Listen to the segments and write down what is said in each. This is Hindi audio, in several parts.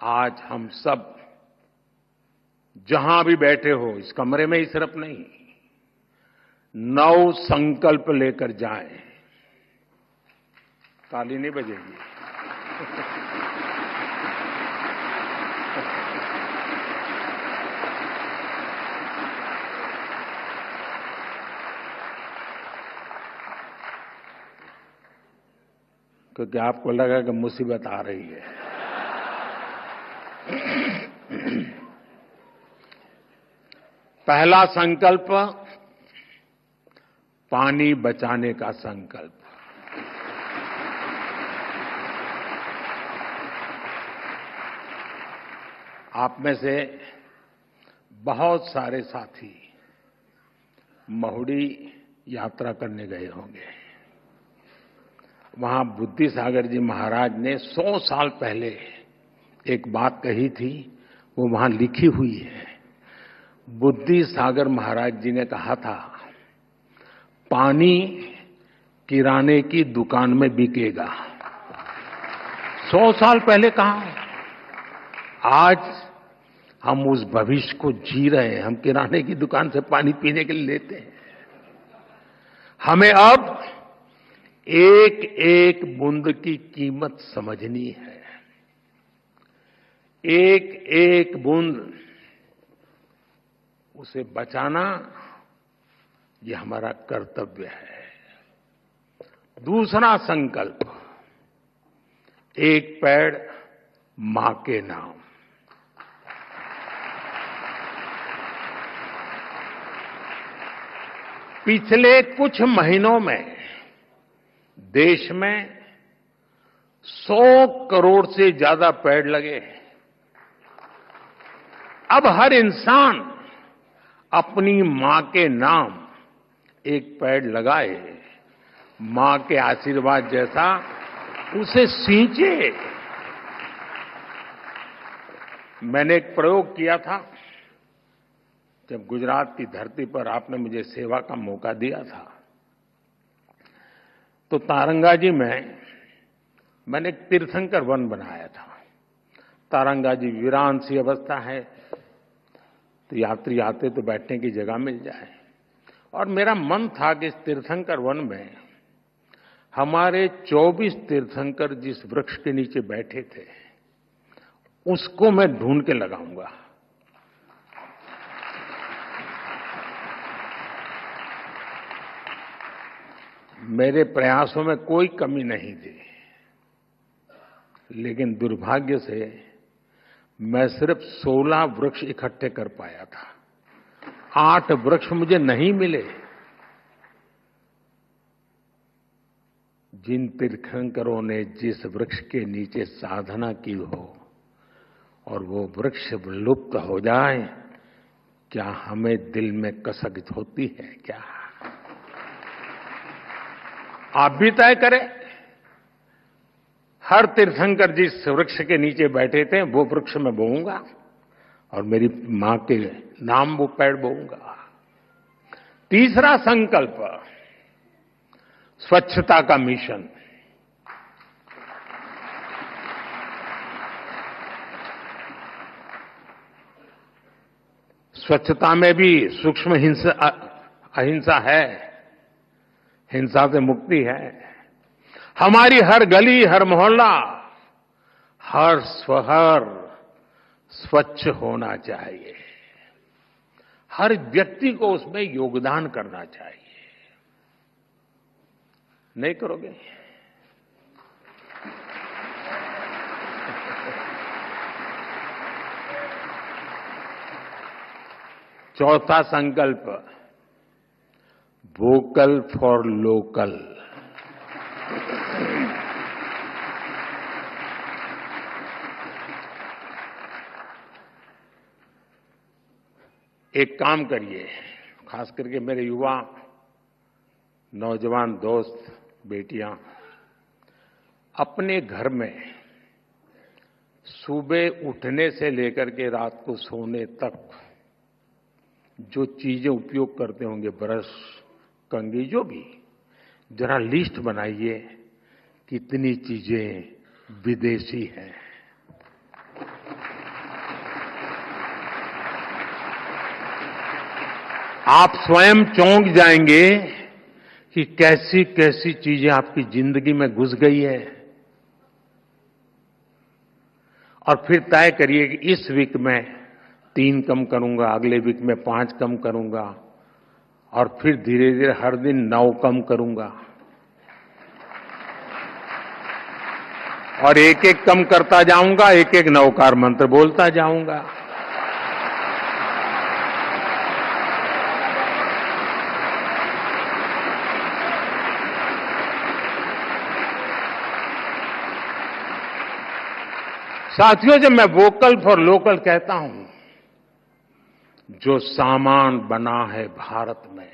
आज हम सब जहां भी बैठे हो, इस कमरे में ही सिर्फ नहीं, नव संकल्प लेकर जाएं। ताली नहीं बजेगी। क्योंकि आपको लगा कि मुसीबत आ रही है। पहला संकल्प, पानी बचाने का संकल्प। आप में से बहुत सारे साथी महुड़ी यात्रा करने गए होंगे। वहां बुद्धि सागर जी महाराज ने 100 साल पहले एक बात कही थी, वो वहां लिखी हुई है। बुद्धि सागर महाराज जी ने कहा था, पानी किराने की दुकान में बिकेगा। 100 साल पहले कहा। आज हम उस भविष्य को जी रहे हैं। हम किराने की दुकान से पानी पीने के लिए लेते हैं। हमें अब एक एक बूंद की कीमत समझनी है। एक एक बूंद उसे बचाना, यह हमारा कर्तव्य है। दूसरा संकल्प, एक पेड़ मां के नाम। पिछले कुछ महीनों में देश में 100 करोड़ से ज्यादा पेड़ लगे। अब हर इंसान अपनी मां के नाम एक पेड़ लगाए, मां के आशीर्वाद जैसा उसे सींचे। मैंने एक प्रयोग किया था जब गुजरात की धरती पर आपने मुझे सेवा का मौका दिया था। तो तारंगाजी में मैंने एक तीर्थंकर वन बनाया था। तारंगाजी वीरान सी अवस्था है, तो यात्री आते तो बैठने की जगह मिल जाए। और मेरा मन था कि इस तीर्थंकर वन में हमारे 24 तीर्थंकर जिस वृक्ष के नीचे बैठे थे, उसको मैं ढूंढ के लगाऊंगा। मेरे प्रयासों में कोई कमी नहीं थी, लेकिन दुर्भाग्य से मैं सिर्फ 16 वृक्ष इकट्ठे कर पाया था। 8 वृक्ष मुझे नहीं मिले। जिन तीर्थंकरों ने जिस वृक्ष के नीचे साधना की हो और वो वृक्ष लुप्त हो जाए, क्या हमें दिल में कसक होती है क्या? आप भी तय करें। हर तीर्थंकर जिस वृक्ष के नीचे बैठे थे, वो वृक्ष मैं बोऊंगा और मेरी मां के नाम वो पेड़ बोऊंगा। तीसरा संकल्प, स्वच्छता का मिशन। स्वच्छता में भी सूक्ष्म अहिंसा है, हिंसा से मुक्ति है। हमारी हर गली, हर मोहल्ला, हर शहर स्वच्छ होना चाहिए। हर व्यक्ति को उसमें योगदान करना चाहिए। नहीं करोगे? चौथा संकल्प, वोकल फॉर लोकल। एक काम करिए, खास करके मेरे युवा नौजवान दोस्त बेटियां, अपने घर में सुबह उठने से लेकर के रात को सोने तक जो चीजें उपयोग करते होंगे, ब्रश, कंघी, जो भी, जरा लिस्ट बनाइए कितनी चीजें विदेशी हैं। आप स्वयं चौंक जाएंगे कि कैसी कैसी चीजें आपकी जिंदगी में घुस गई है। और फिर तय करिए कि इस वीक में 3 कम करूंगा, अगले वीक में 5 कम करूंगा, और फिर धीरे धीरे हर दिन 9 कम करूंगा, और एक एक कम करता जाऊंगा, एक एक नवकार मंत्र बोलता जाऊंगा। साथियों, जब मैं वोकल फॉर लोकल कहता हूं, जो सामान बना है भारत में,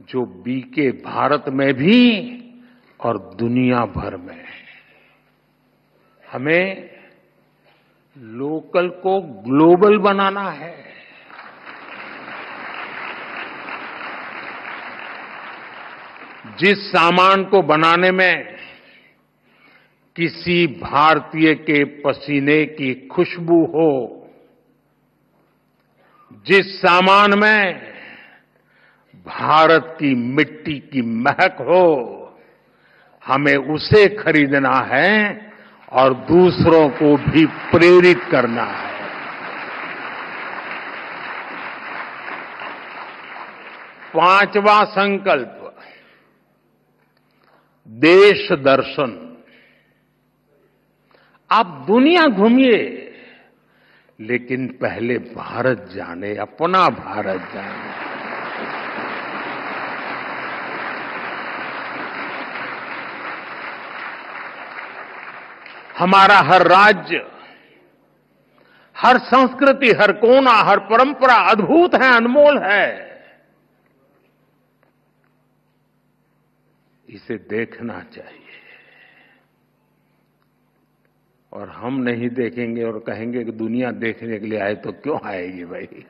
जो बिके भारत में भी और दुनिया भर में, हमें लोकल को ग्लोबल बनाना है। जिस सामान को बनाने में किसी भारतीय के पसीने की खुशबू हो, जिस सामान में भारत की मिट्टी की महक हो, हमें उसे खरीदना है और दूसरों को भी प्रेरित करना है। पांचवा संकल्प, देश दर्शन। आप दुनिया घूमिए, लेकिन पहले भारत जाने, अपना भारत जाने। हमारा हर राज्य, हर संस्कृति, हर कोना, हर परंपरा अद्भुत है, अनमोल है। इसे देखना चाहिए। और हम नहीं देखेंगे और कहेंगे कि दुनिया देखने के लिए आए, तो क्यों आएगी भाई।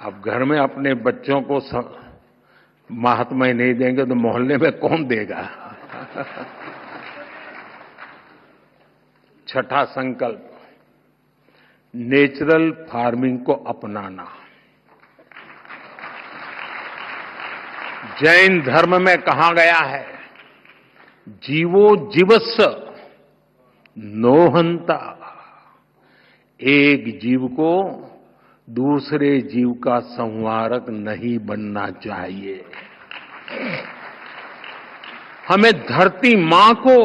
आप घर में अपने बच्चों को महात्मा नहीं देंगे तो मोहल्ले में कौन देगा। छठा संकल्प, नेचुरल फार्मिंग को अपनाना। जैन धर्म में कहा गया है, जीवो जीवस्स नोहंता। एक जीव को दूसरे जीव का संहारक नहीं बनना चाहिए। हमें धरती मां को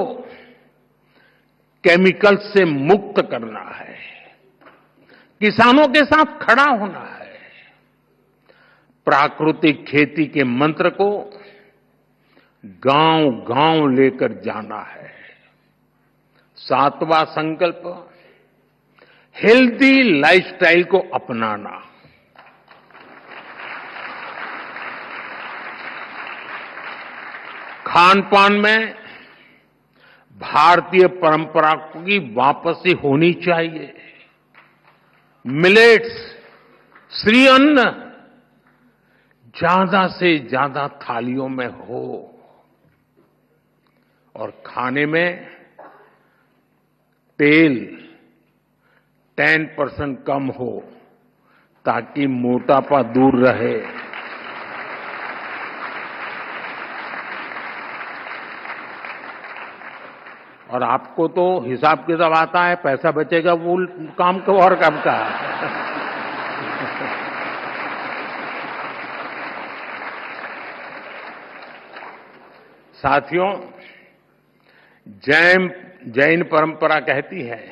केमिकल से मुक्त करना है, किसानों के साथ खड़ा होना है, प्राकृतिक खेती के मंत्र को गांव गांव लेकर जाना है। सातवां संकल्प, हेल्दी लाइफस्टाइल को अपनाना। खान पान में भारतीय परंपरा की वापसी होनी चाहिए। मिलेट्स, श्री अन्न ज्यादा से ज्यादा थालियों में हो, और खाने में तेल 10% कम हो, ताकि मोटापा दूर रहे। और आपको तो हिसाब किताब आता है, पैसा बचेगा वो काम को और काम का। साथियों, जैन परंपरा कहती है,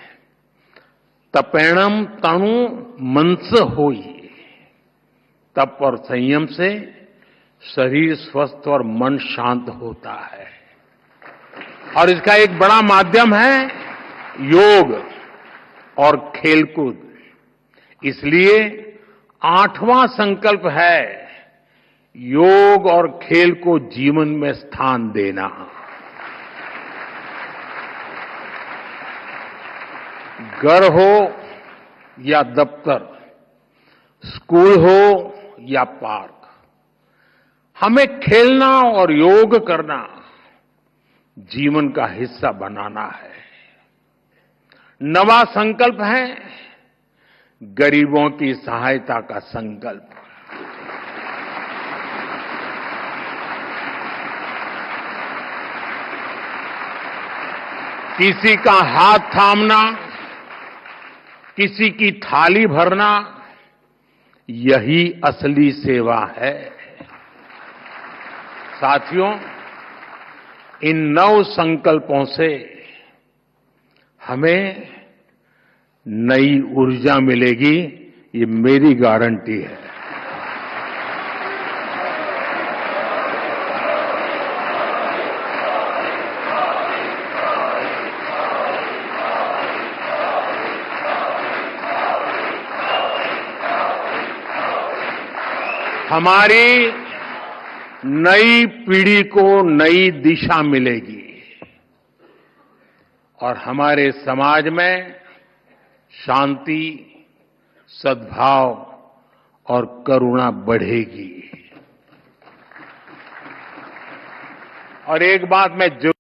तपेणम तनु मनस होई। तप और संयम से शरीर स्वस्थ और मन शांत होता है। और इसका एक बड़ा माध्यम है योग और खेलकूद। इसलिए 8वां संकल्प है योग और खेल को जीवन में स्थान देना। घर हो या दफ्तर, स्कूल हो या पार्क, हमें खेलना और योग करना जीवन का हिस्सा बनाना है। नवा संकल्प है गरीबों की सहायता का संकल्प। किसी का हाथ थामना, किसी की थाली भरना, यही असली सेवा है। साथियों, इन 9 संकल्पों से हमें नई ऊर्जा मिलेगी, ये मेरी गारंटी है। हमारी नई पीढ़ी को नई दिशा मिलेगी और हमारे समाज में शांति, सद्भाव और करुणा बढ़ेगी। और एक बात मैं जरूर